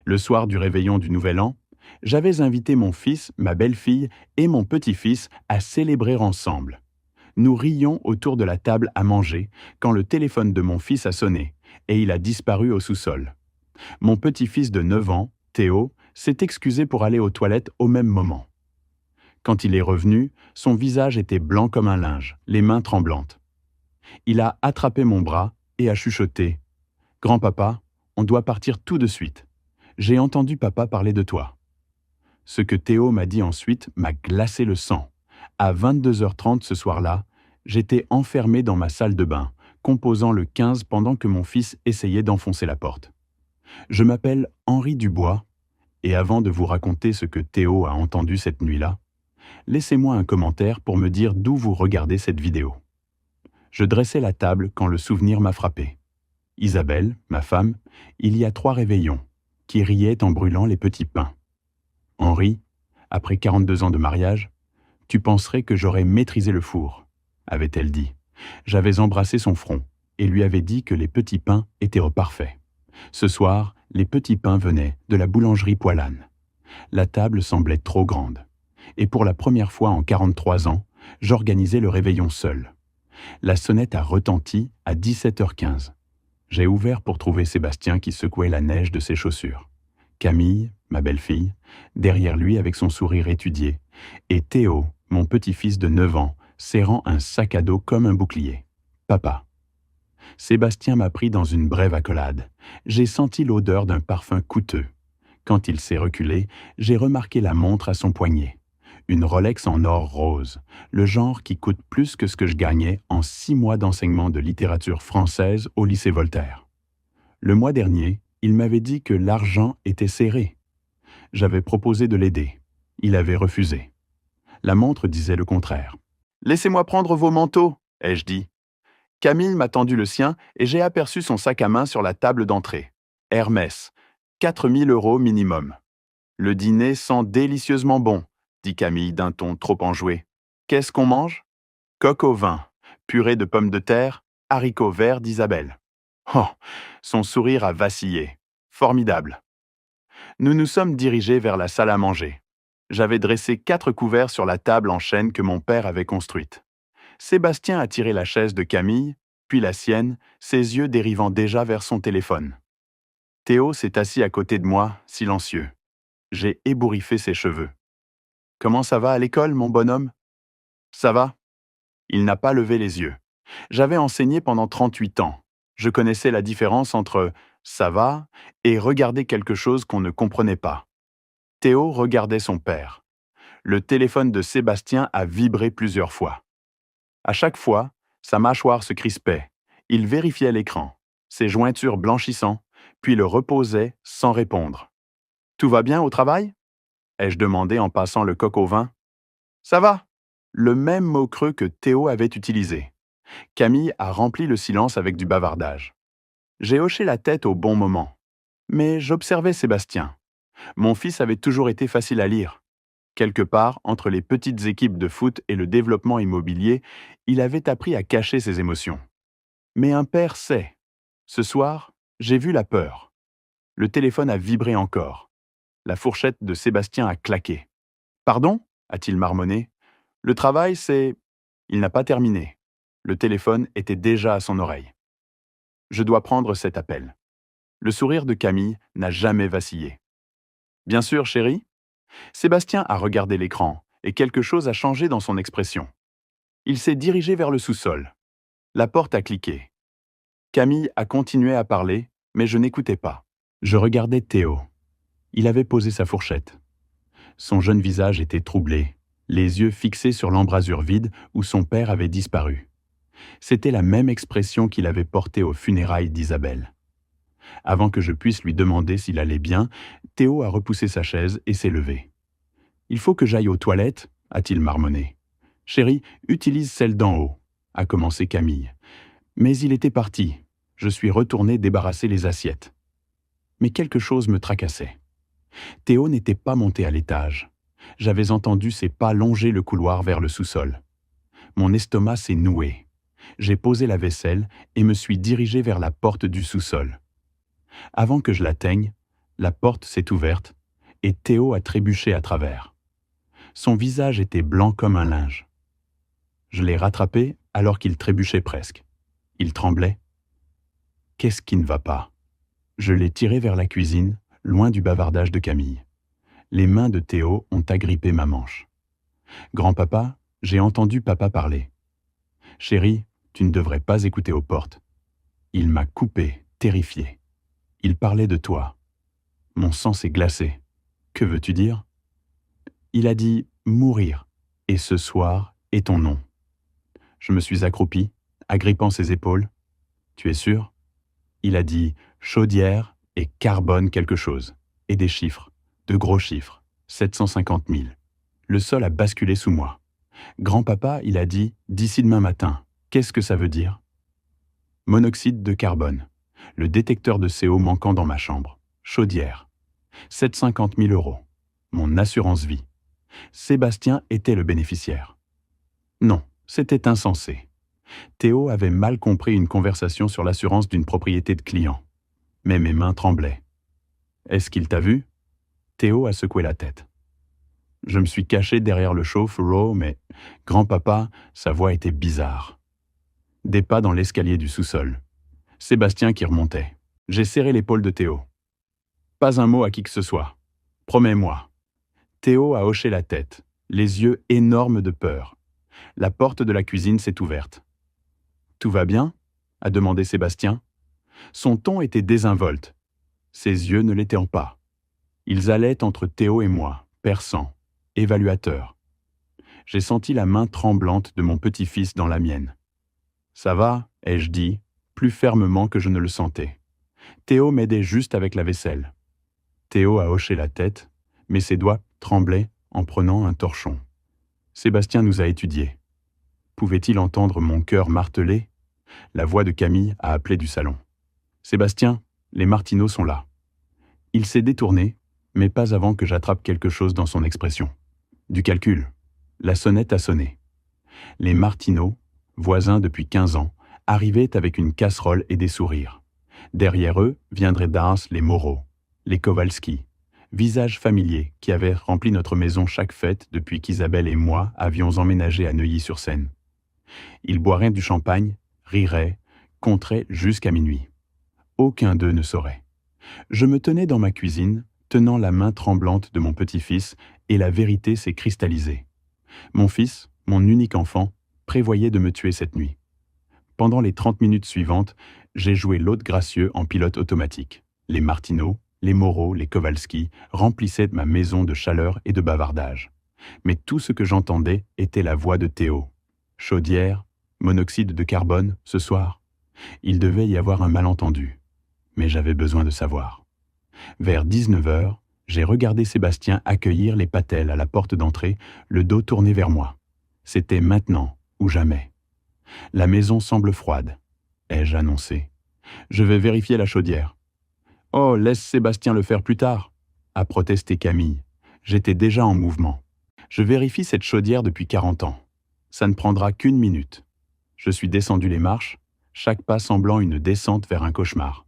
Le soir du réveillon du Nouvel An, j'avais invité mon fils, ma belle-fille et mon petit-fils à célébrer ensemble. Nous rions autour de la table à manger quand le téléphone de mon fils a sonné et il a disparu au sous-sol. Mon petit-fils de 9 ans, Théo, s'est excusé pour aller aux toilettes au même moment. Quand il est revenu, son visage était blanc comme un linge, les mains tremblantes. Il a attrapé mon bras et a chuchoté « Grand-papa, on doit partir tout de suite. J'ai entendu papa parler de toi. » Ce que Théo m'a dit ensuite m'a glacé le sang. À 22h30 ce soir-là, j'étais enfermé dans ma salle de bain, composant le 15 pendant que mon fils essayait d'enfoncer la porte. Je m'appelle Henri Dubois, et avant de vous raconter ce que Théo a entendu cette nuit-là, laissez-moi un commentaire pour me dire d'où vous regardez cette vidéo. Je dressais la table quand le souvenir m'a frappé. Isabelle, ma femme, il y a 3 réveillons, qui riait en brûlant les petits pains. Henri, après 42 ans de mariage, tu penserais que j'aurais maîtrisé le four, avait-elle dit. J'avais embrassé son front et lui avais dit que les petits pains étaient au parfait. Ce soir, les petits pains venaient de la boulangerie Poilane. La table semblait trop grande. Et pour la première fois en 43 ans, j'organisais le réveillon seul. La sonnette a retenti à 17h15. J'ai ouvert pour trouver Sébastien qui secouait la neige de ses chaussures. Camille, ma belle-fille, derrière lui avec son sourire étudié, et Théo, mon petit-fils de 9 ans, serrant un sac à dos comme un bouclier. Papa. Sébastien m'a pris dans une brève accolade. J'ai senti l'odeur d'un parfum coûteux. Quand il s'est reculé, j'ai remarqué la montre à son poignet. Une Rolex en or rose, le genre qui coûte plus que ce que je gagnais en 6 mois d'enseignement de littérature française au lycée Voltaire. Le mois dernier, il m'avait dit que l'argent était serré. J'avais proposé de l'aider. Il avait refusé. La montre disait le contraire. « Laissez-moi prendre vos manteaux », ai-je dit. Camille m'a tendu le sien et j'ai aperçu son sac à main sur la table d'entrée. Hermès, 4 000 € minimum. « Le dîner sent délicieusement bon », dit Camille d'un ton trop enjoué. « Qu'est-ce qu'on mange ? Coq au vin, purée de pommes de terre, haricots verts d'Isabelle. » Oh, son sourire a vacillé. Formidable. Nous nous sommes dirigés vers la salle à manger. J'avais dressé 4 couverts sur la table en chêne que mon père avait construite. Sébastien a tiré la chaise de Camille, puis la sienne, ses yeux dérivant déjà vers son téléphone. Théo s'est assis à côté de moi, silencieux. J'ai ébouriffé ses cheveux. « Comment ça va à l'école, mon bonhomme ?»« Ça va ?» Il n'a pas levé les yeux. J'avais enseigné pendant 38 ans. Je connaissais la différence entre « ça va » et regarder quelque chose qu'on ne comprenait pas. Théo regardait son père. Le téléphone de Sébastien a vibré plusieurs fois. À chaque fois, sa mâchoire se crispait. Il vérifiait l'écran, ses jointures blanchissant, puis le reposait sans répondre. « Tout va bien au travail ?» ai-je demandé en passant le coq au vin. « Ça va !» Le même mot creux que Théo avait utilisé. Camille a rempli le silence avec du bavardage. J'ai hoché la tête au bon moment. Mais j'observais Sébastien. Mon fils avait toujours été facile à lire. Quelque part, entre les petites équipes de foot et le développement immobilier, il avait appris à cacher ses émotions. Mais un père sait. Ce soir, j'ai vu la peur. Le téléphone a vibré encore. La fourchette de Sébastien a claqué. « Pardon ?» a-t-il marmonné. « Le travail, c'est… » Il n'a pas terminé. Le téléphone était déjà à son oreille. Je dois prendre cet appel. Le sourire de Camille n'a jamais vacillé. « Bien sûr, chérie ?» Sébastien a regardé l'écran et quelque chose a changé dans son expression. Il s'est dirigé vers le sous-sol. La porte a cliqué. Camille a continué à parler, mais je n'écoutais pas. Je regardais Théo. Il avait posé sa fourchette. Son jeune visage était troublé, les yeux fixés sur l'embrasure vide où son père avait disparu. C'était la même expression qu'il avait portée aux funérailles d'Isabelle. Avant que je puisse lui demander s'il allait bien, Théo a repoussé sa chaise et s'est levé. « Il faut que j'aille aux toilettes » a-t-il marmonné. « Chérie, utilise celle d'en haut » a commencé Camille. Mais il était parti. Je suis retourné débarrasser les assiettes. Mais quelque chose me tracassait. Théo n'était pas monté à l'étage. J'avais entendu ses pas longer le couloir vers le sous-sol. Mon estomac s'est noué. J'ai posé la vaisselle et me suis dirigé vers la porte du sous-sol. Avant que je l'atteigne, La porte s'est ouverte et Théo a trébuché à travers. Son visage était blanc comme un linge. Je l'ai rattrapé alors qu'il trébuchait presque. Il tremblait. Qu'est-ce qui ne va pas? Je l'ai tiré vers la cuisine, loin du bavardage de Camille. Les mains de Théo ont agrippé ma manche. Grand-papa, j'ai entendu papa parler. Chérie, tu ne devrais pas écouter aux portes. Il m'a coupé, terrifié. Il parlait de toi. Mon sang s'est glacé. Que veux-tu dire? Il a dit mourir, et ce soir est ton nom. Je me suis accroupi, agrippant ses épaules. Tu es sûr? Il a dit chaudière et carbone quelque chose, et des chiffres, de gros chiffres, 750 000. Le sol a basculé sous moi. Grand-papa, il a dit d'ici demain matin. Qu'est-ce que ça veut dire? Monoxyde de carbone, le détecteur de CO manquant dans ma chambre, chaudière, 750 000 €, mon assurance vie. Sébastien était le bénéficiaire. Non, c'était insensé. Théo avait mal compris une conversation sur l'assurance d'une propriété de client. Mais mes mains tremblaient. Est-ce qu'il t'a vu? Théo a secoué la tête. Je me suis caché derrière le chauffe-eau, mais grand-papa, sa voix était bizarre. Des pas dans l'escalier du sous-sol. Sébastien qui remontait. J'ai serré l'épaule de Théo. Pas un mot à qui que ce soit. Promets-moi. Théo a hoché la tête, les yeux énormes de peur. La porte de la cuisine s'est ouverte. Tout va bien? A demandé Sébastien. Son ton était désinvolte. Ses yeux ne l'étaient pas. Ils allaient entre Théo et moi, perçants, évaluateurs. J'ai senti la main tremblante de mon petit-fils dans la mienne. Ça va, ai-je dit, plus fermement que je ne le sentais. Théo m'aidait juste avec la vaisselle. Théo a hoché la tête, mais ses doigts tremblaient en prenant un torchon. Sébastien nous a étudiés. Pouvait-il entendre mon cœur marteler? La voix de Camille a appelé du salon. Sébastien, les Martineaux sont là. Il s'est détourné, mais pas avant que j'attrape quelque chose dans son expression. Du calcul. La sonnette a sonné. Les Martineaux, voisins depuis 15 ans, arrivaient avec une casserole et des sourires. Derrière eux viendraient d'Ars les Moreau, les Kowalski, visages familiers qui avaient rempli notre maison chaque fête depuis qu'Isabelle et moi avions emménagé à Neuilly-sur-Seine. Ils boiraient du champagne, riraient, compteraient jusqu'à minuit. Aucun d'eux ne saurait. Je me tenais dans ma cuisine, tenant la main tremblante de mon petit-fils, et la vérité s'est cristallisée. Mon fils, mon unique enfant, prévoyait de me tuer cette nuit. Pendant les 30 minutes suivantes, j'ai joué l'hôte gracieux en pilote automatique. Les Martineaux, les Moreau, les Kowalski remplissaient ma maison de chaleur et de bavardage. Mais tout ce que j'entendais était la voix de Théo. Chaudière, monoxyde de carbone, ce soir. Il devait y avoir un malentendu. Mais j'avais besoin de savoir. Vers 19h, j'ai regardé Sébastien accueillir les patelles à la porte d'entrée, le dos tourné vers moi. C'était maintenant ou jamais. La maison semble froide, ai-je annoncé. Je vais vérifier la chaudière. Oh, laisse Sébastien le faire plus tard, a protesté Camille. J'étais déjà en mouvement. Je vérifie cette chaudière depuis 40 ans. Ça ne prendra qu'une minute. Je suis descendu les marches, chaque pas semblant une descente vers un cauchemar.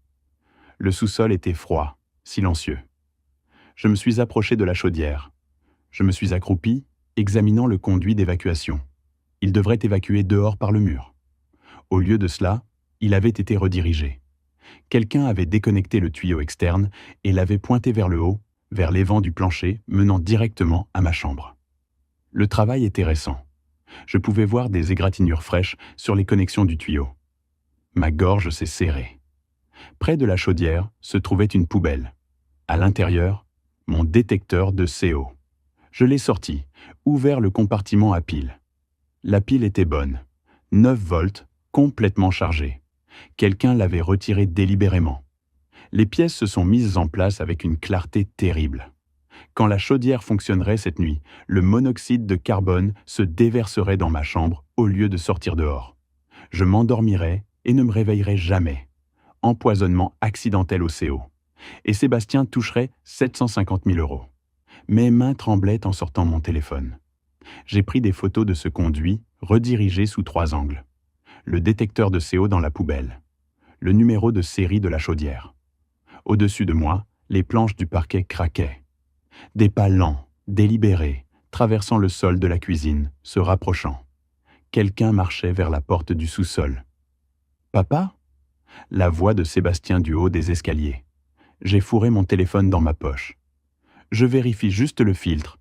Le sous-sol était froid, silencieux. Je me suis approché de la chaudière. Je me suis accroupi, examinant le conduit d'évacuation. Il devrait évacuer dehors par le mur. Au lieu de cela, il avait été redirigé. Quelqu'un avait déconnecté le tuyau externe et l'avait pointé vers le haut, vers l'évent du plancher menant directement à ma chambre. Le travail était récent. Je pouvais voir des égratignures fraîches sur les connexions du tuyau. Ma gorge s'est serrée. Près de la chaudière se trouvait une poubelle. À l'intérieur, mon détecteur de CO. Je l'ai sorti, ouvert le compartiment à pile. La pile était bonne. 9 volts, complètement chargée. Quelqu'un l'avait retirée délibérément. Les pièces se sont mises en place avec une clarté terrible. Quand la chaudière fonctionnerait cette nuit, le monoxyde de carbone se déverserait dans ma chambre au lieu de sortir dehors. Je m'endormirais et ne me réveillerais jamais. Empoisonnement accidentel au CO. Et Sébastien toucherait 750 000 €. Mes mains tremblaient en sortant mon téléphone. J'ai pris des photos de ce conduit, redirigé sous 3 angles. Le détecteur de CO dans la poubelle. Le numéro de série de la chaudière. Au-dessus de moi, Les planches du parquet craquaient. Des pas lents, délibérés, traversant le sol de la cuisine, se rapprochant. Quelqu'un marchait vers la porte du sous-sol. « Papa ?» La voix de Sébastien du haut des escaliers. J'ai fourré mon téléphone dans ma poche. « Je vérifie juste le filtre »,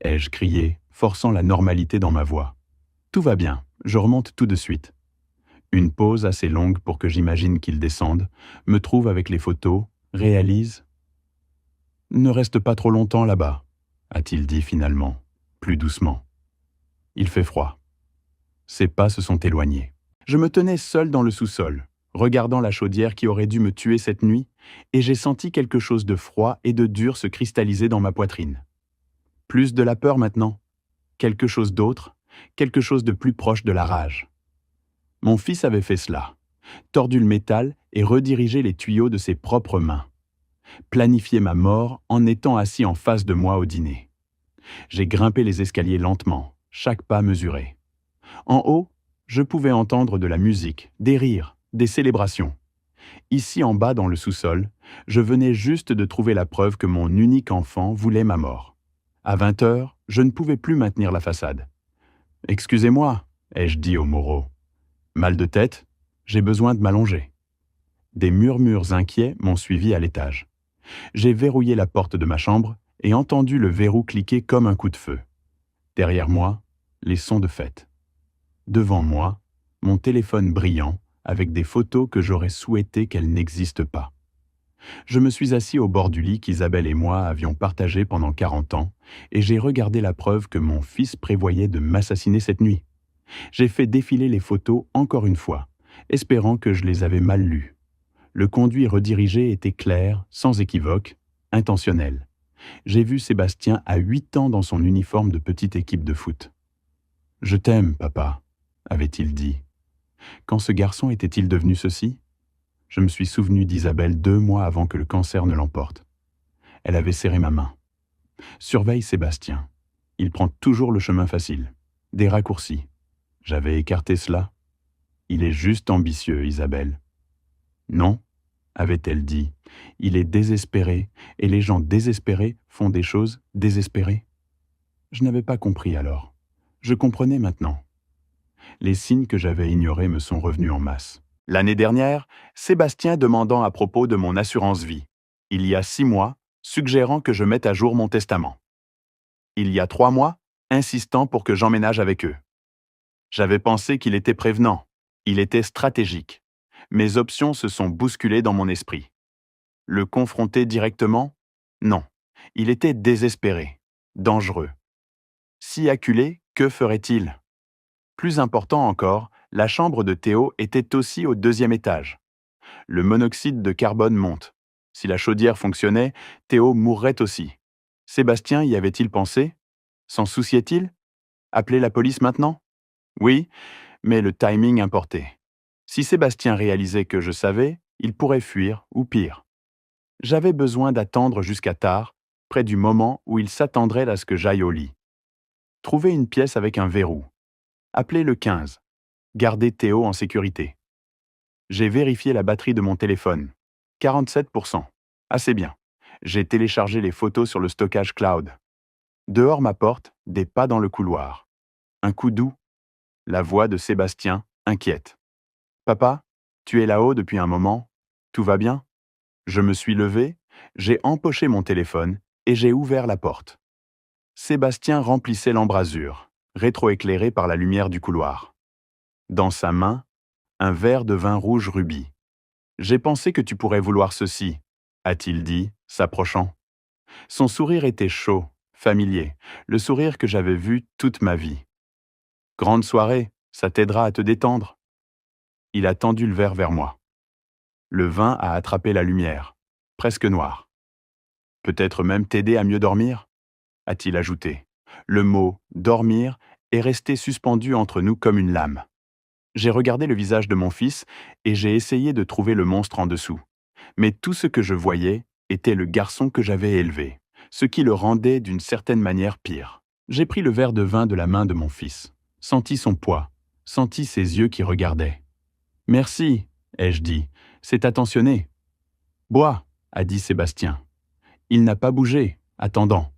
ai-je crié, forçant la normalité dans ma voix. « Tout va bien, je remonte tout de suite. » Une pause assez longue pour que j'imagine qu'il descende, me trouve avec les photos, réalise. « Ne reste pas trop longtemps là-bas, » a-t-il dit finalement, plus doucement. Il fait froid. Ses pas se sont éloignés. Je me tenais seul dans le sous-sol, regardant la chaudière qui aurait dû me tuer cette nuit, et j'ai senti quelque chose de froid et de dur se cristalliser dans ma poitrine. Plus de la peur maintenant, quelque chose d'autre, quelque chose de plus proche de la rage. Mon fils avait fait cela, tordu le métal et redirigé les tuyaux de ses propres mains. Planifié ma mort en étant assis en face de moi au dîner. J'ai grimpé les escaliers lentement, chaque pas mesuré. En haut, je pouvais entendre de la musique, des rires, des célébrations. Ici en bas dans le sous-sol, je venais juste de trouver la preuve que mon unique enfant voulait ma mort. À 20 heures, je ne pouvais plus maintenir la façade. « Excusez-moi », ai-je dit au Moreau. « Mal de tête, j'ai besoin de m'allonger. » Des murmures inquiets m'ont suivi à l'étage. J'ai verrouillé la porte de ma chambre et entendu le verrou cliquer comme un coup de feu. Derrière moi, les sons de fête. Devant moi, mon téléphone brillant avec des photos que j'aurais souhaité qu'elles n'existent pas. Je me suis assis au bord du lit qu'Isabelle et moi avions partagé pendant 40 ans et j'ai regardé la preuve que mon fils prévoyait de m'assassiner cette nuit. J'ai fait défiler les photos encore une fois, espérant que je les avais mal lues. Le conduit redirigé était clair, sans équivoque, intentionnel. J'ai vu Sébastien à 8 ans dans son uniforme de petite équipe de foot. « Je t'aime, papa », avait-il dit. Quand ce garçon était-il devenu ceci ? Je me suis souvenu d'Isabelle 2 mois avant que le cancer ne l'emporte. Elle avait serré ma main. « Surveille Sébastien. Il prend toujours le chemin facile. Des raccourcis. » J'avais écarté cela. « Il est juste ambitieux, Isabelle. » « Non, » avait-elle dit. « Il est désespéré, et les gens désespérés font des choses désespérées. » Je n'avais pas compris alors. Je comprenais maintenant. Les signes que j'avais ignorés me sont revenus en masse. L'année dernière, Sébastien demandant à propos de mon assurance vie. Il y a 6 mois, suggérant que je mette à jour mon testament. Il y a 3 mois, insistant pour que j'emménage avec eux. J'avais pensé qu'il était prévenant. Il était stratégique. Mes options se sont bousculées dans mon esprit. Le confronter directement ? Non. Il était désespéré, dangereux. Si acculé, que ferait-il ? Plus important encore, la chambre de Théo était aussi au 2e étage. Le monoxyde de carbone monte. Si la chaudière fonctionnait, Théo mourrait aussi. Sébastien y avait-il pensé ? S'en souciait-il ? Appeler la police maintenant ? Oui, mais le timing importait. Si Sébastien réalisait que je savais, il pourrait fuir, ou pire. J'avais besoin d'attendre jusqu'à tard, près du moment où il s'attendrait à ce que j'aille au lit. Trouver une pièce avec un verrou. Appeler le 15. Garder Théo en sécurité. J'ai vérifié la batterie de mon téléphone. 47%. Assez bien. J'ai téléchargé les photos sur le stockage cloud. Dehors ma porte, des pas dans le couloir. Un coup doux. La voix de Sébastien, inquiète. « Papa, tu es là-haut depuis un moment. Tout va bien ?» Je me suis levé, j'ai empoché mon téléphone et j'ai ouvert la porte. Sébastien remplissait l'embrasure, rétroéclairé par la lumière du couloir. Dans sa main, un verre de vin rouge rubis. « J'ai pensé que tu pourrais vouloir ceci, » a-t-il dit, s'approchant. Son sourire était chaud, familier, le sourire que j'avais vu toute ma vie. « Grande soirée, ça t'aidera à te détendre. » Il a tendu le verre vers moi. Le vin a attrapé la lumière, presque noire. « Peut-être même t'aider à mieux dormir ?» a-t-il ajouté. Le mot « dormir » est resté suspendu entre nous comme une lame. J'ai regardé le visage de mon fils et j'ai essayé de trouver le monstre en dessous. Mais tout ce que je voyais était le garçon que j'avais élevé, ce qui le rendait d'une certaine manière pire. J'ai pris le verre de vin de la main de mon fils, senti son poids, senti ses yeux qui regardaient. « Merci, ai-je dit, c'est attentionné. »« Bois, a dit Sébastien. Il n'a pas bougé, attendant.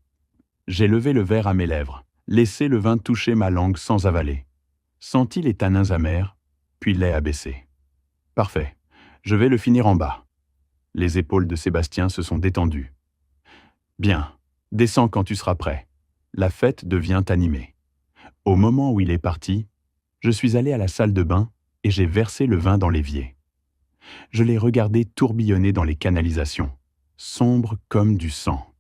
J'ai levé le verre à mes lèvres, laissé le vin toucher ma langue sans avaler. Senti les tanins amers, puis l'ai abaissé. Parfait, je vais le finir en bas. Les épaules de Sébastien se sont détendues. Bien, descends quand tu seras prêt. La fête devient animée. Au moment où il est parti, je suis allé à la salle de bain et j'ai versé le vin dans l'évier. Je l'ai regardé tourbillonner dans les canalisations, sombre comme du sang.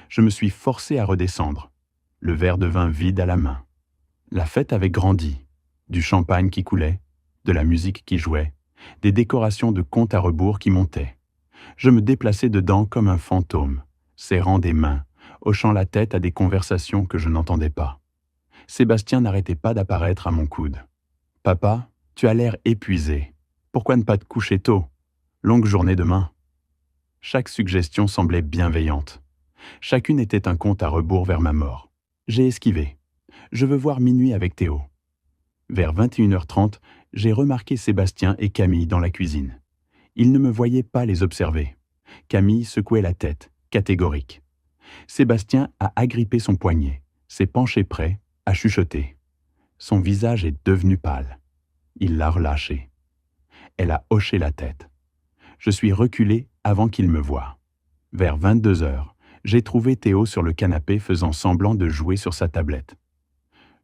Je me suis forcé à redescendre, le verre de vin vide à la main. La fête avait grandi, du champagne qui coulait, de la musique qui jouait, des décorations de compte à rebours qui montaient. Je me déplaçais dedans comme un fantôme, serrant des mains, hochant la tête à des conversations que je n'entendais pas. Sébastien n'arrêtait pas d'apparaître à mon coude. « Papa, tu as l'air épuisé. Pourquoi ne pas te coucher tôt? Longue journée demain. » Chaque suggestion semblait bienveillante. Chacune était un compte à rebours vers ma mort. J'ai esquivé. Je veux voir minuit avec Théo. Vers 21h30, j'ai remarqué Sébastien et Camille dans la cuisine. Ils ne me voyaient pas les observer. Camille secouait la tête, catégorique. Sébastien a agrippé son poignet, s'est penché près, a chuchoté. Son visage est devenu pâle. Il l'a relâché. Elle a hoché la tête. Je suis reculé avant qu'il me voie. Vers 22h, j'ai trouvé Théo sur le canapé faisant semblant de jouer sur sa tablette.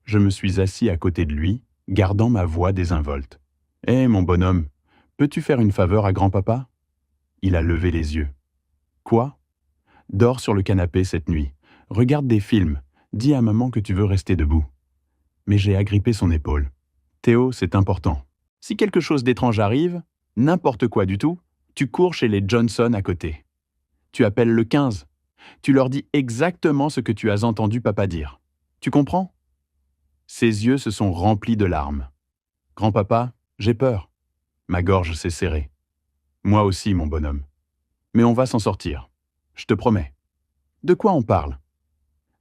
Je me suis assis à côté de lui, gardant ma voix désinvolte. « Hé, mon bonhomme, peux-tu faire une faveur à grand-papa » Il a levé les yeux. « Quoi » ? « Dors sur le canapé cette nuit. Regarde des films. Dis à maman que tu veux rester debout. » Mais j'ai agrippé son épaule. « Théo, c'est important. Si quelque chose d'étrange arrive, n'importe quoi du tout, tu cours chez les Johnson à côté. Tu appelles le 15. Tu leur dis exactement ce que tu as entendu papa dire. Tu comprends ?» Ses yeux se sont remplis de larmes. « Grand-papa, j'ai peur. » Ma gorge s'est serrée. « Moi aussi, mon bonhomme. Mais on va s'en sortir. Je te promets. » « De quoi on parle ?»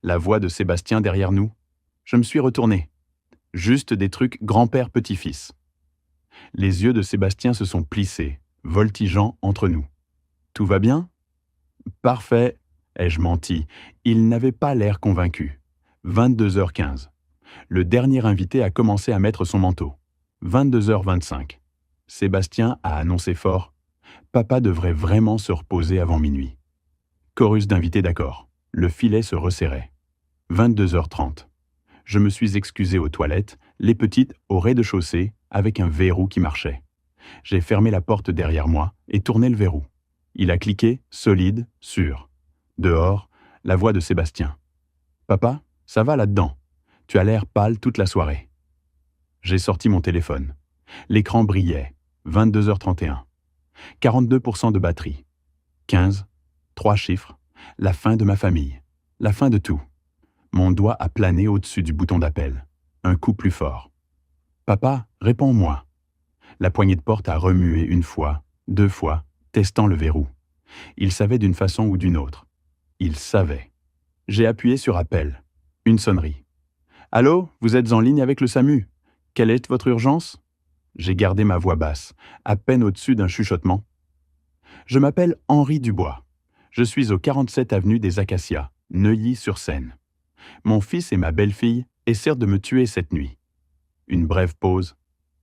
La voix de Sébastien derrière nous. Je me suis retourné. Juste des trucs grand-père-petit-fils. Les yeux de Sébastien se sont plissés, voltigeant entre nous. « Tout va bien ?»« Parfait, » ai-je menti. Il n'avait pas l'air convaincu. 22h15. Le dernier invité a commencé à mettre son manteau. 22h25. Sébastien a annoncé fort « Papa devrait vraiment se reposer avant minuit. » Chorus d'invités d'accord. Le filet se resserrait. 22h30. Je me suis excusé aux toilettes, les petites au rez-de-chaussée, avec un verrou qui marchait. J'ai fermé la porte derrière moi et tourné le verrou. Il a cliqué, solide, sûr. Dehors, la voix de Sébastien. « Papa, ça va là-dedans. Tu as l'air pâle toute la soirée. » J'ai sorti mon téléphone. L'écran brillait. 22h31. 42% de batterie. 15. 3 chiffres. La fin de ma famille. La fin de tout. Mon doigt a plané au-dessus du bouton d'appel. Un coup plus fort. « Papa, réponds-moi. » La poignée de porte a remué une fois, 2 fois, testant le verrou. Il savait d'une façon ou d'une autre. Il savait. J'ai appuyé sur appel. Une sonnerie. « Allô, vous êtes en ligne avec le SAMU. Quelle est votre urgence ?» J'ai gardé ma voix basse, à peine au-dessus d'un chuchotement. « Je m'appelle Henri Dubois. Je suis au 47 avenue des Acacias, Neuilly-sur-Seine. Mon fils et ma belle-fille essaient de me tuer cette nuit. » Une brève pause.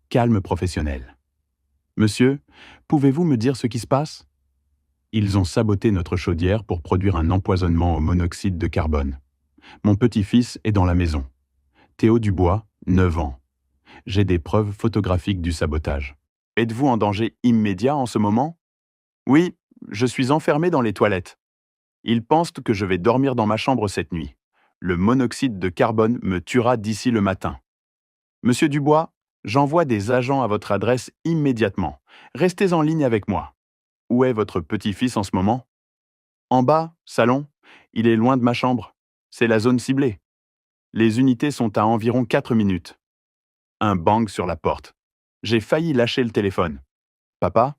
Calme professionnel. « Monsieur, pouvez-vous me dire ce qui se passe ?» Ils ont saboté notre chaudière pour produire un empoisonnement au monoxyde de carbone. Mon petit-fils est dans la maison. Théo Dubois, 9 ans. J'ai des preuves photographiques du sabotage. « Êtes-vous en danger immédiat en ce moment ?»« Oui, je suis enfermé dans les toilettes. Ils pensent que je vais dormir dans ma chambre cette nuit. Le monoxyde de carbone me tuera d'ici le matin. Monsieur Dubois, j'envoie des agents à votre adresse immédiatement. Restez en ligne avec moi. Où est votre petit-fils en ce moment ? En bas, salon. Il est loin de ma chambre. C'est la zone ciblée. Les unités sont à environ 4 minutes. » Un bang sur la porte. J'ai failli lâcher le téléphone. « Papa ?»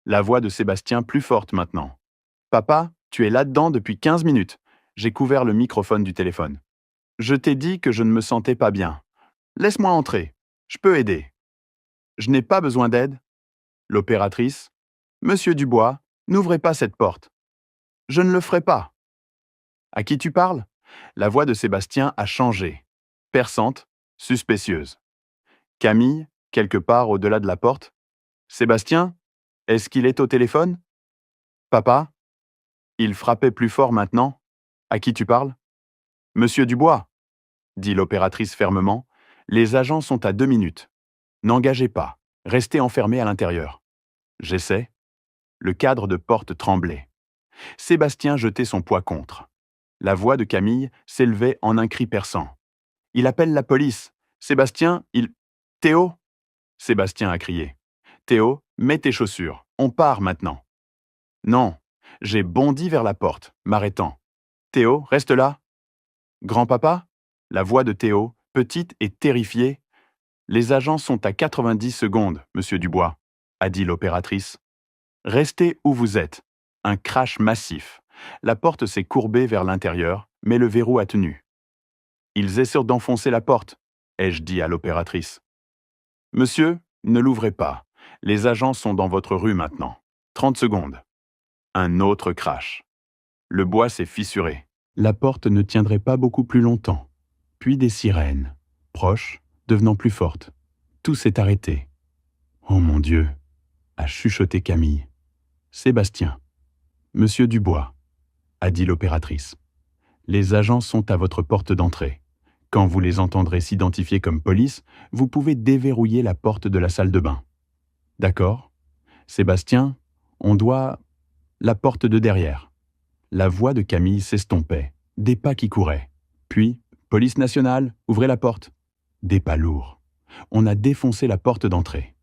La voix de Sébastien plus forte maintenant. « Papa, tu es là-dedans depuis 15 minutes. » J'ai couvert le microphone du téléphone. « Je t'ai dit que je ne me sentais pas bien. Laisse-moi entrer. Je peux aider. »« Je n'ai pas besoin d'aide. » L'opératrice. « Monsieur Dubois, n'ouvrez pas cette porte. » Je ne le ferai pas. À qui tu parles? La voix de Sébastien a changé. Perçante, suspicieuse. Camille, quelque part au-delà de la porte? Sébastien? Est-ce qu'il est au téléphone? Papa? Il frappait plus fort maintenant. À qui tu parles? Monsieur Dubois, dit l'opératrice fermement, les agents sont à 2 minutes. N'engagez pas, restez enfermés à l'intérieur. J'essaie. Le cadre de porte tremblait. Sébastien jetait son poids contre. La voix de Camille s'élevait en un cri perçant. Il appelle la police. Sébastien, Théo? Sébastien a crié. Théo, mets tes chaussures. On part maintenant. Non. J'ai bondi vers la porte, m'arrêtant. Théo, reste là. Grand-papa? La voix de Théo, petite et terrifiée. Les agents sont à 90 secondes, monsieur Dubois, a dit l'opératrice. Restez où vous êtes. Un crash massif. La porte s'est courbée vers l'intérieur, mais le verrou a tenu. Ils essaient d'enfoncer la porte, ai-je dit à l'opératrice. Monsieur, ne l'ouvrez pas. Les agents sont dans votre rue maintenant. 30 secondes. Un autre crash. Le bois s'est fissuré. La porte ne tiendrait pas beaucoup plus longtemps. Puis des sirènes, proches, devenant plus fortes. Tout s'est arrêté. Oh mon Dieu, a chuchoté Camille. Sébastien. Monsieur Dubois, a dit l'opératrice. Les agents sont à votre porte d'entrée. Quand vous les entendrez s'identifier comme police, vous pouvez déverrouiller la porte de la salle de bain. D'accord? Sébastien, on doit... La porte de derrière. La voix de Camille s'estompait, des pas qui couraient. Puis, police nationale, ouvrez la porte. Des pas lourds. On a défoncé la porte d'entrée.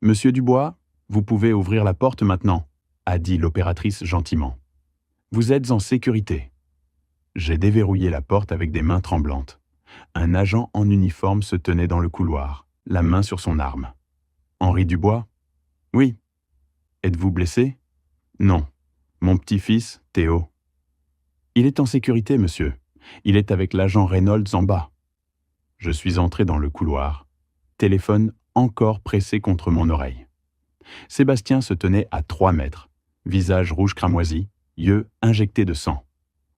Monsieur Dubois, vous pouvez ouvrir la porte maintenant, a dit l'opératrice gentiment. Vous êtes en sécurité. J'ai déverrouillé la porte avec des mains tremblantes. Un agent en uniforme se tenait dans le couloir, la main sur son arme. Henri Dubois? Oui. Êtes-vous blessé? Non. Mon petit-fils, Théo. Il est en sécurité, monsieur. Il est avec l'agent Reynolds en bas. Je suis entré dans le couloir, téléphone encore pressé contre mon oreille. Sébastien se tenait à 3 mètres, visage rouge cramoisi, yeux injectés de sang.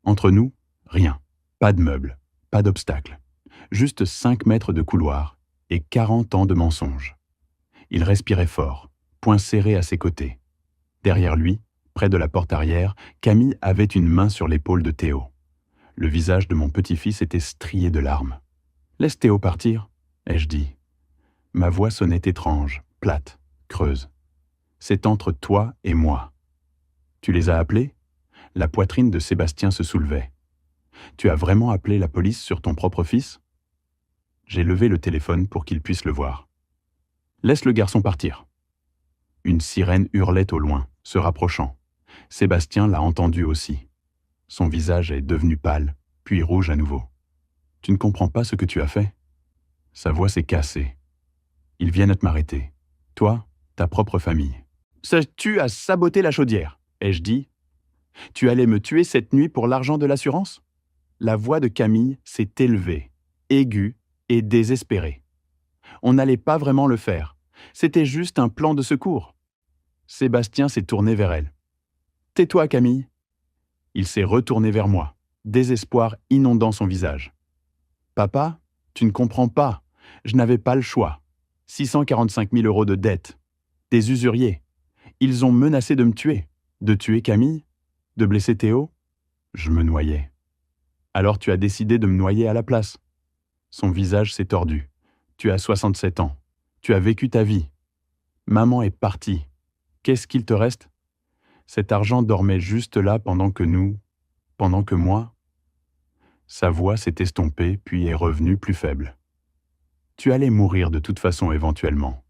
Entre nous, rien. Pas de meubles, pas d'obstacle. Juste 5 mètres de couloir et 40 ans de mensonges. Il respirait fort, poing serré à ses côtés. Derrière lui, près de la porte arrière, Camille avait une main sur l'épaule de Théo. Le visage de mon petit-fils était strié de larmes. « Laisse Théo partir, ai-je dit. Ma voix sonnait étrange, plate, creuse. C'est entre toi et moi. Tu les as appelés? La poitrine de Sébastien se soulevait. Tu as vraiment appelé la police sur ton propre fils? J'ai levé le téléphone pour qu'il puisse le voir. Laisse le garçon partir. Une sirène hurlait au loin, se rapprochant. Sébastien l'a entendu aussi. Son visage est devenu pâle, puis rouge à nouveau. Tu ne comprends pas ce que tu as fait? Sa voix s'est cassée. Ils viennent de m'arrêter. Toi, ta propre famille. Tu as saboté la chaudière, ai-je dit. Tu allais me tuer cette nuit pour l'argent de l'assurance? La voix de Camille s'est élevée, aiguë et désespérée. On n'allait pas vraiment le faire. C'était juste un plan de secours. Sébastien s'est tourné vers elle. Tais-toi, Camille. Il s'est retourné vers moi, désespoir inondant son visage. Papa, tu ne comprends pas. Je n'avais pas le choix. 645 000 € de dette. Des usuriers. Ils ont menacé de me tuer. De tuer Camille? De blesser Théo? Je me noyais. Alors tu as décidé de me noyer à la place. Son visage s'est tordu. Tu as 67 ans. Tu as vécu ta vie. Maman est partie. Qu'est-ce qu'il te reste? Cet argent dormait juste là pendant que moi... Sa voix s'est estompée puis est revenue plus faible. Tu allais mourir de toute façon éventuellement.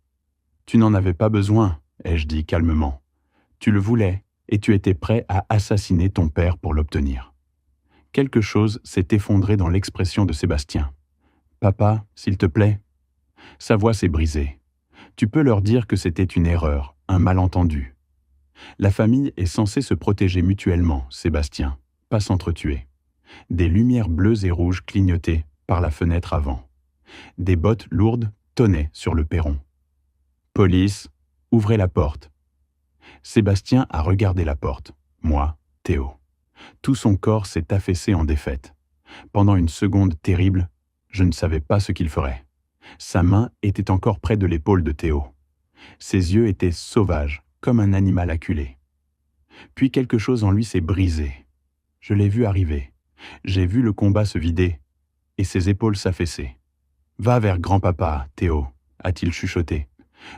Tu n'en avais pas besoin, ai-je dit calmement. Tu le voulais et tu étais prêt à assassiner ton père pour l'obtenir. Quelque chose s'est effondré dans l'expression de Sébastien. Papa, s'il te plaît. Sa voix s'est brisée. Tu peux leur dire que c'était une erreur, un malentendu. La famille est censée se protéger mutuellement, Sébastien, pas s'entretuer. Des lumières bleues et rouges clignotaient par la fenêtre avant. Des bottes lourdes tonnaient sur le perron. Police, ouvrez la porte. Sébastien a regardé la porte. Moi, Théo. Tout son corps s'est affaissé en défaite. Pendant une seconde terrible, je ne savais pas ce qu'il ferait. Sa main était encore près de l'épaule de Théo. Ses yeux étaient sauvages, comme un animal acculé. Puis quelque chose en lui s'est brisé. Je l'ai vu arriver. J'ai vu le combat se vider, et ses épaules s'affaisser. « Va vers grand-papa, Théo », a-t-il chuchoté.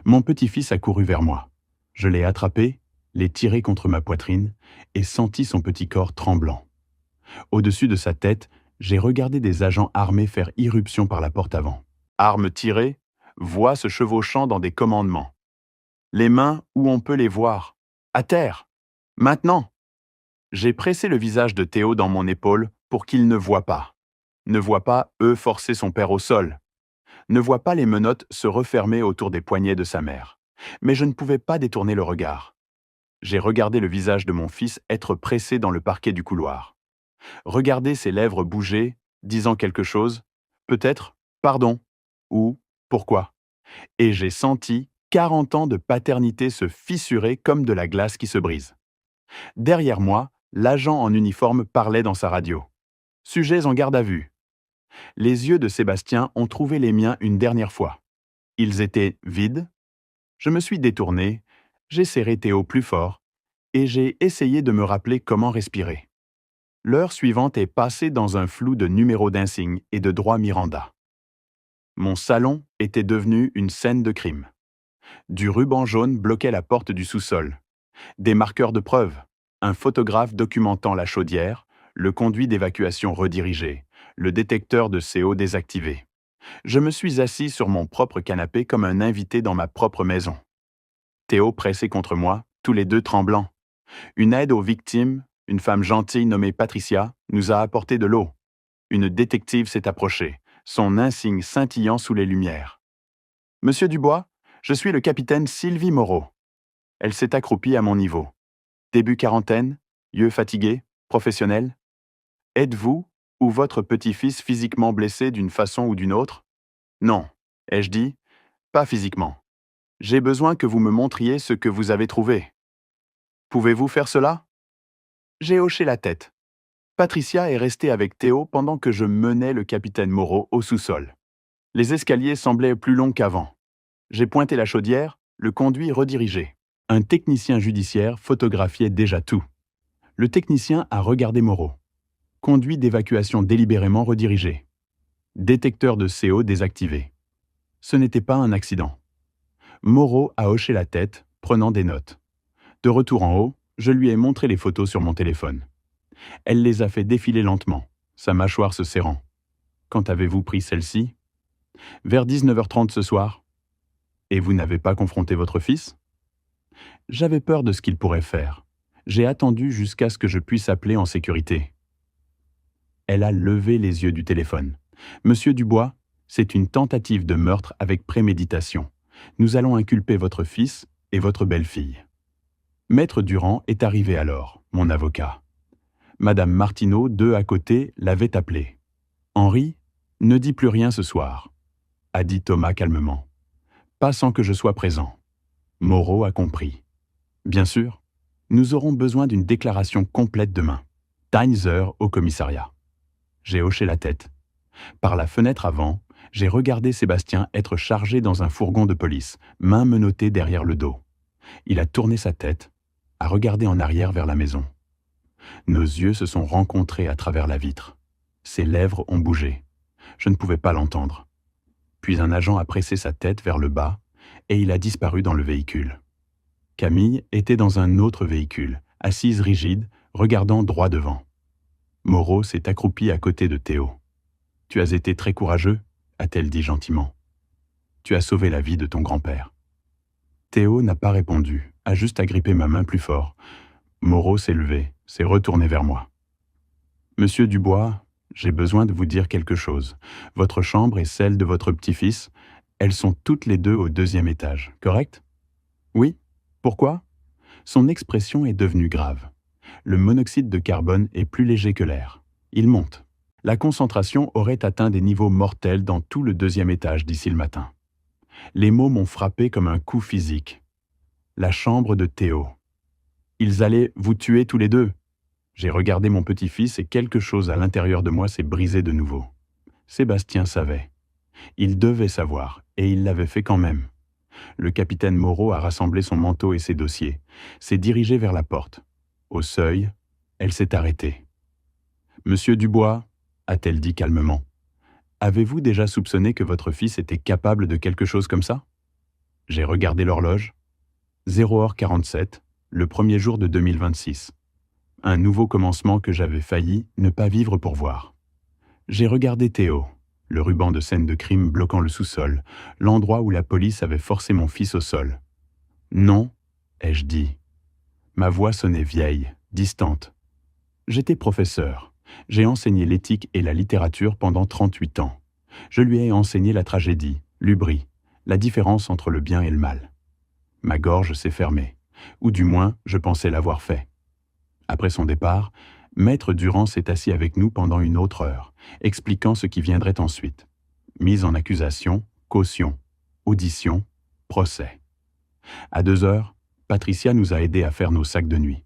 Mon petit-fils a couru vers moi. Je l'ai attrapé, l'ai tiré contre ma poitrine, et senti son petit corps tremblant. Au-dessus de sa tête, j'ai regardé des agents armés faire irruption par la porte avant. Armes tirées, voix se chevauchant dans des commandements. Les mains où on peut les voir. À terre. Maintenant. J'ai pressé le visage de Théo dans mon épaule pour qu'il ne voie pas. Ne voie pas eux forcer son père au sol. Ne voie pas les menottes se refermer autour des poignets de sa mère. Mais je ne pouvais pas détourner le regard. J'ai regardé le visage de mon fils être pressé dans le parquet du couloir. Regardé ses lèvres bouger, disant quelque chose, peut-être « pardon » ou « pourquoi ». Et j'ai senti 40 ans de paternité se fissurer comme de la glace qui se brise. Derrière moi, l'agent en uniforme parlait dans sa radio. « Sujets en garde à vue ». Les yeux de Sébastien ont trouvé les miens une dernière fois. Ils étaient vides. Je me suis détourné, j'ai serré Théo plus fort, et j'ai essayé de me rappeler comment respirer. L'heure suivante est passée dans un flou de numéros d'insigne et de droits Miranda. Mon salon était devenu une scène de crime. Du ruban jaune bloquait la porte du sous-sol. Des marqueurs de preuve, un photographe documentant la chaudière, le conduit d'évacuation redirigé, le détecteur de CO désactivé. Je me suis assis sur mon propre canapé comme un invité dans ma propre maison. Théo pressé contre moi, tous les deux tremblants. Une aide aux victimes, une femme gentille nommée Patricia, nous a apporté de l'eau. Une détective s'est approchée, son insigne scintillant sous les lumières. « Monsieur Dubois, je suis le capitaine Sylvie Moreau. » Elle s'est accroupie à mon niveau. Début quarantaine, yeux fatigués, professionnel. « Êtes-vous ou votre petit-fils physiquement blessé d'une façon ou d'une autre ?»« Non, » ai-je dit, « pas physiquement. J'ai besoin que vous me montriez ce que vous avez trouvé. » « Pouvez-vous faire cela ?» J'ai hoché la tête. Patricia est restée avec Théo pendant que je menais le capitaine Moreau au sous-sol. Les escaliers semblaient plus longs qu'avant. J'ai pointé la chaudière, le conduit redirigé. Un technicien judiciaire photographiait déjà tout. Le technicien a regardé Moreau. Conduit d'évacuation délibérément redirigé. Détecteur de CO désactivé. Ce n'était pas un accident. Moreau a hoché la tête, prenant des notes. De retour en haut, je lui ai montré les photos sur mon téléphone. Elle les a fait défiler lentement, sa mâchoire se serrant. « Quand avez-vous pris celle-ci ?»« Vers 19h30 ce soir. »« Et vous n'avez pas confronté votre fils ?» J'avais peur de ce qu'il pourrait faire. J'ai attendu jusqu'à ce que je puisse appeler en sécurité. Elle a levé les yeux du téléphone. « Monsieur Dubois, c'est une tentative de meurtre avec préméditation. Nous allons inculper votre fils et votre belle-fille. » Maître Durand est arrivé alors, mon avocat. Madame Martineau, deux à côté, l'avait appelé. « Henri, ne dis plus rien ce soir, » a dit Thomas calmement. « Pas sans que je sois présent. » Moreau a compris. « Bien sûr, nous aurons besoin d'une déclaration complète demain. Timeser au commissariat. » J'ai hoché la tête. Par la fenêtre avant, j'ai regardé Sébastien être chargé dans un fourgon de police, main menottée derrière le dos. Il a tourné sa tête, a regardé en arrière vers la maison. Nos yeux se sont rencontrés à travers la vitre. Ses lèvres ont bougé. Je ne pouvais pas l'entendre. Puis un agent a pressé sa tête vers le bas et il a disparu dans le véhicule. Camille était dans un autre véhicule, assise rigide, regardant droit devant. Moreau s'est accroupi à côté de Théo. « Tu as été très courageux » a-t-elle dit gentiment. « Tu as sauvé la vie de ton grand-père. » Théo n'a pas répondu, a juste agrippé ma main plus fort. Moreau s'est levé, s'est retourné vers moi. « Monsieur Dubois, j'ai besoin de vous dire quelque chose. Votre chambre et celle de votre petit-fils, elles sont toutes les deux au 2e étage, correct ? » « Oui. Pourquoi ? » Son expression est devenue grave. Le monoxyde de carbone est plus léger que l'air. Il monte. La concentration aurait atteint des niveaux mortels dans tout le 2e étage d'ici le matin. Les mots m'ont frappé comme un coup physique. La chambre de Théo. Ils allaient vous tuer tous les deux. J'ai regardé mon petit-fils et quelque chose à l'intérieur de moi s'est brisé de nouveau. Sébastien savait. Il devait savoir, et il l'avait fait quand même. Le capitaine Moreau a rassemblé son manteau et ses dossiers, s'est dirigé vers la porte. Au seuil, elle s'est arrêtée. « Monsieur Dubois, a-t-elle dit calmement, avez-vous déjà soupçonné que votre fils était capable de quelque chose comme ça ?» J'ai regardé l'horloge. 0h47, le premier jour de 2026. Un nouveau commencement que j'avais failli ne pas vivre pour voir. J'ai regardé Théo, le ruban de scène de crime bloquant le sous-sol, l'endroit où la police avait forcé mon fils au sol. « Non », ai-je dit. Ma voix sonnait vieille, distante. J'étais professeur. J'ai enseigné l'éthique et la littérature pendant 38 ans. Je lui ai enseigné la tragédie, l'hubris, la différence entre le bien et le mal. Ma gorge s'est fermée, ou du moins, je pensais l'avoir fait. Après son départ, Maître Durand s'est assis avec nous pendant une autre heure, expliquant ce qui viendrait ensuite. Mise en accusation, caution, audition, procès. À 2h, Patricia nous a aidés à faire nos sacs de nuit.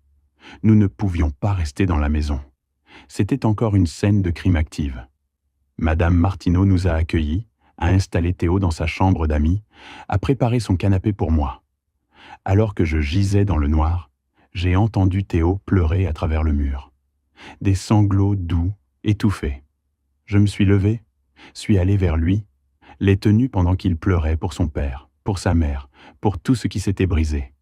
Nous ne pouvions pas rester dans la maison. C'était encore une scène de crime active. Madame Martineau nous a accueillis, a installé Théo dans sa chambre d'amis, a préparé son canapé pour moi. Alors que je gisais dans le noir, j'ai entendu Théo pleurer à travers le mur. Des sanglots doux, étouffés. Je me suis levé, suis allé vers lui, l'ai tenu pendant qu'il pleurait pour son père, pour sa mère, pour tout ce qui s'était brisé.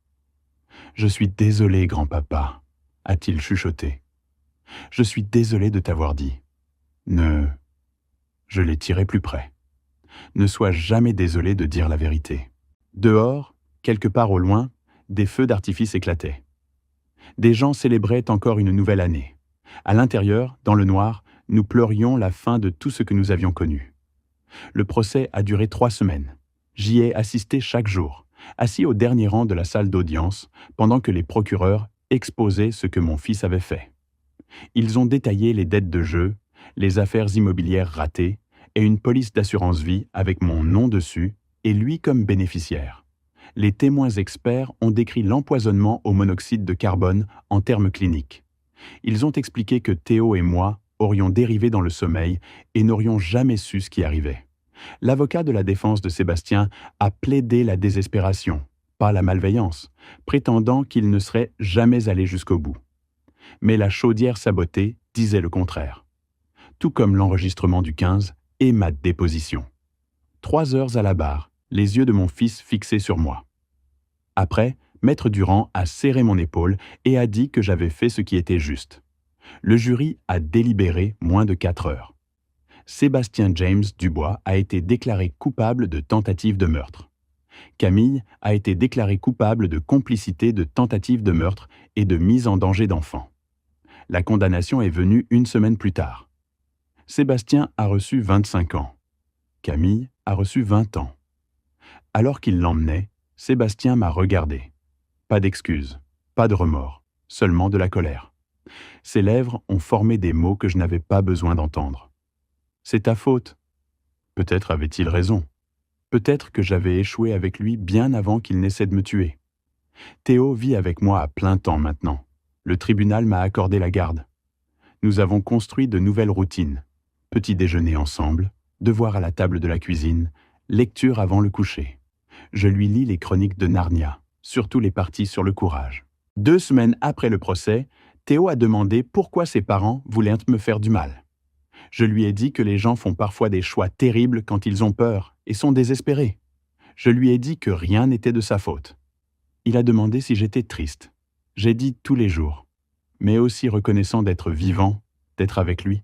« Je suis désolé, grand-papa », a-t-il chuchoté. « Je suis désolé de t'avoir dit. Ne... » Je l'ai tiré plus près. « Ne sois jamais désolé de dire la vérité. » Dehors, quelque part au loin, des feux d'artifice éclataient. Des gens célébraient encore une nouvelle année. À l'intérieur, dans le noir, nous pleurions la fin de tout ce que nous avions connu. Le procès a duré 3 semaines. J'y ai assisté chaque jour, assis au dernier rang de la salle d'audience, pendant que les procureurs exposaient ce que mon fils avait fait. Ils ont détaillé les dettes de jeu, les affaires immobilières ratées et une police d'assurance vie avec mon nom dessus et lui comme bénéficiaire. Les témoins experts ont décrit l'empoisonnement au monoxyde de carbone en termes cliniques. Ils ont expliqué que Théo et moi aurions dérivé dans le sommeil et n'aurions jamais su ce qui arrivait. L'avocat de la défense de Sébastien a plaidé la désespération, pas la malveillance, prétendant qu'il ne serait jamais allé jusqu'au bout. Mais la chaudière sabotée disait le contraire. Tout comme l'enregistrement du 15 et ma déposition. 3 heures à la barre, les yeux de mon fils fixés sur moi. Après, Maître Durand a serré mon épaule et a dit que j'avais fait ce qui était juste. Le jury a délibéré moins de 4 heures. Sébastien James Dubois a été déclaré coupable de tentative de meurtre. Camille a été déclarée coupable de complicité de tentative de meurtre et de mise en danger d'enfant. La condamnation est venue 1 semaine plus tard. Sébastien a reçu 25 ans. Camille a reçu 20 ans. Alors qu'il l'emmenait, Sébastien m'a regardé. Pas d'excuses, pas de remords, seulement de la colère. Ses lèvres ont formé des mots que je n'avais pas besoin d'entendre. C'est ta faute. Peut-être avait-il raison. Peut-être que j'avais échoué avec lui bien avant qu'il n'essaie de me tuer. Théo vit avec moi à plein temps maintenant. Le tribunal m'a accordé la garde. Nous avons construit de nouvelles routines. Petit déjeuner ensemble, devoir à la table de la cuisine, lecture avant le coucher. Je lui lis les chroniques de Narnia, surtout les parties sur le courage. 2 semaines après le procès, Théo a demandé pourquoi ses parents voulaient me faire du mal. Je lui ai dit que les gens font parfois des choix terribles quand ils ont peur et sont désespérés. Je lui ai dit que rien n'était de sa faute. Il a demandé si j'étais triste. J'ai dit tous les jours, mais aussi reconnaissant d'être vivant, d'être avec lui.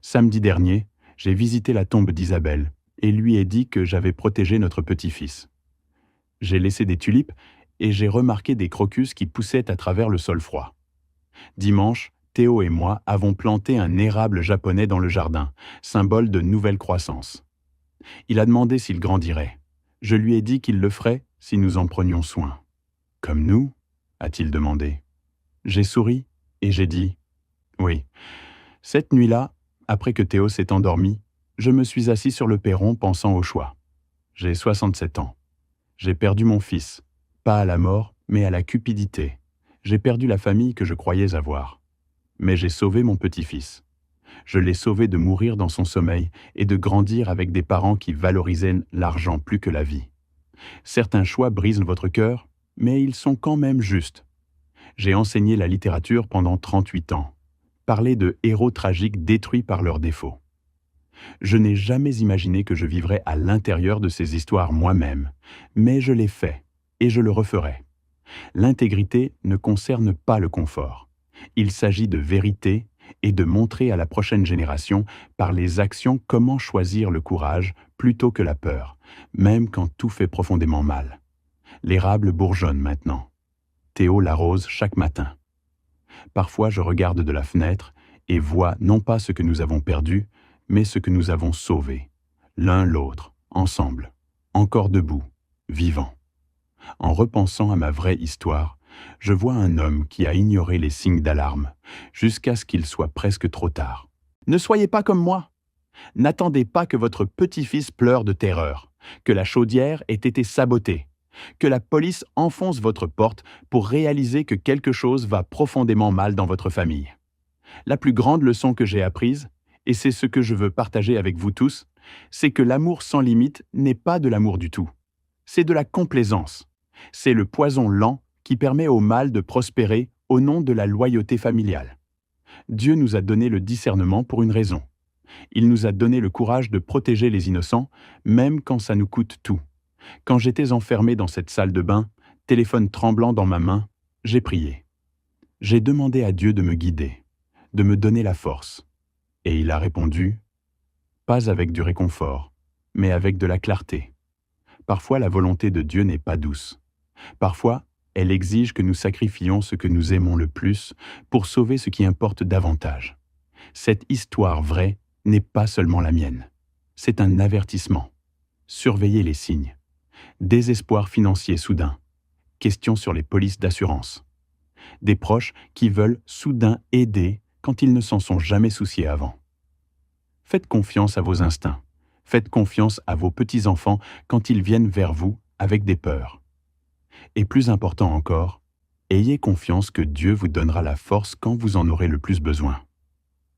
Samedi dernier, j'ai visité la tombe d'Isabelle et lui ai dit que j'avais protégé notre petit-fils. J'ai laissé des tulipes et j'ai remarqué des crocus qui poussaient à travers le sol froid. Dimanche, Théo et moi avons planté un érable japonais dans le jardin, symbole de nouvelle croissance. Il a demandé s'il grandirait. Je lui ai dit qu'il le ferait si nous en prenions soin. « Comme nous ?» a-t-il demandé. J'ai souri et j'ai dit « Oui. » Cette nuit-là, après que Théo s'est endormi, je me suis assis sur le perron pensant au choix. J'ai 67 ans. J'ai perdu mon fils, pas à la mort, mais à la cupidité. J'ai perdu la famille que je croyais avoir. mais j'ai sauvé mon petit-fils. Je l'ai sauvé de mourir dans son sommeil et de grandir avec des parents qui valorisaient l'argent plus que la vie. Certains choix brisent votre cœur, mais ils sont quand même justes. J'ai enseigné la littérature pendant 38 ans. Parler de héros tragiques détruits par leurs défauts. Je n'ai jamais imaginé que je vivrais à l'intérieur de ces histoires moi-même, mais je l'ai fait, et je le referai. L'intégrité ne concerne pas le confort. Il s'agit de vérité et de montrer à la prochaine génération par les actions comment choisir le courage plutôt que la peur, même quand tout fait profondément mal. L'érable bourgeonne maintenant. Théo l'arrose chaque matin. Parfois je regarde de la fenêtre et vois non pas ce que nous avons perdu, mais ce que nous avons sauvé, l'un l'autre, ensemble, encore debout, vivants. En repensant à ma vraie histoire, je vois un homme qui a ignoré les signes d'alarme, jusqu'à ce qu'il soit presque trop tard. Ne soyez pas comme moi. N'attendez pas que votre petit-fils pleure de terreur, que la chaudière ait été sabotée, que la police enfonce votre porte pour réaliser que quelque chose va profondément mal dans votre famille. La plus grande leçon que j'ai apprise, et c'est ce que je veux partager avec vous tous, c'est que l'amour sans limite n'est pas de l'amour du tout. C'est de la complaisance. C'est le poison lent qui permet au mal de prospérer au nom de la loyauté familiale. Dieu nous a donné le discernement pour une raison. Il nous a donné le courage de protéger les innocents, même quand ça nous coûte tout. Quand j'étais enfermé dans cette salle de bain, téléphone tremblant dans ma main, j'ai prié. J'ai demandé à Dieu de me guider, de me donner la force. Et il a répondu, pas avec du réconfort, mais avec de la clarté. Parfois, la volonté de Dieu n'est pas douce. Parfois, elle exige que nous sacrifions ce que nous aimons le plus pour sauver ce qui importe davantage. Cette histoire vraie n'est pas seulement la mienne. C'est un avertissement. Surveillez les signes. Désespoir financier soudain. Questions sur les polices d'assurance. Des proches qui veulent soudain aider quand ils ne s'en sont jamais souciés avant. Faites confiance à vos instincts. Faites confiance à vos petits-enfants quand ils viennent vers vous avec des peurs. Et plus important encore, ayez confiance que Dieu vous donnera la force quand vous en aurez le plus besoin.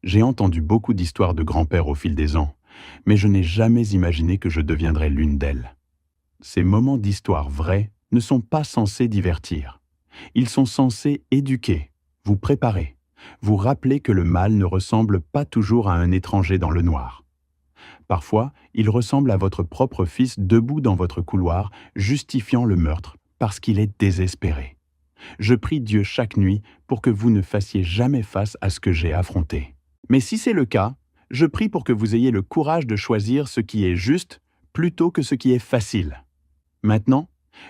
J'ai entendu beaucoup d'histoires de grands-pères au fil des ans, mais je n'ai jamais imaginé que je deviendrais l'une d'elles. Ces moments d'histoire vraie ne sont pas censés divertir. Ils sont censés éduquer, vous préparer, vous rappeler que le mal ne ressemble pas toujours à un étranger dans le noir. Parfois, il ressemble à votre propre fils debout dans votre couloir, justifiant le meurtre parce qu'il est désespéré. Je prie Dieu chaque nuit pour que vous ne fassiez jamais face à ce que j'ai affronté. Mais si c'est le cas, je prie pour que vous ayez le courage de choisir ce qui est juste plutôt que ce qui est facile. Maintenant,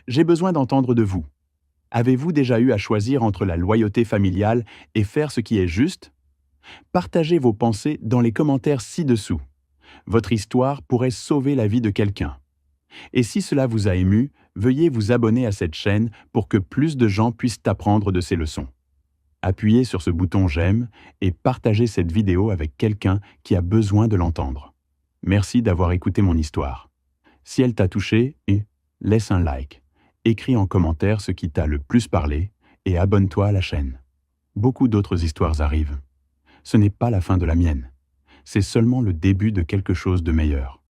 j'ai besoin d'entendre de vous. Avez-vous déjà eu à choisir entre la loyauté familiale et faire ce qui est juste? Partagez vos pensées dans les commentaires ci-dessous. Votre histoire pourrait sauver la vie de quelqu'un. Et si cela vous a ému, veuillez vous abonner à cette chaîne pour que plus de gens puissent apprendre de ces leçons. Appuyez sur ce bouton j'aime et partagez cette vidéo avec quelqu'un qui a besoin de l'entendre. Merci d'avoir écouté mon histoire. Si elle t'a touché, laisse un like, écris en commentaire ce qui t'a le plus parlé et abonne-toi à la chaîne. Beaucoup d'autres histoires arrivent. Ce n'est pas la fin de la mienne. C'est seulement le début de quelque chose de meilleur.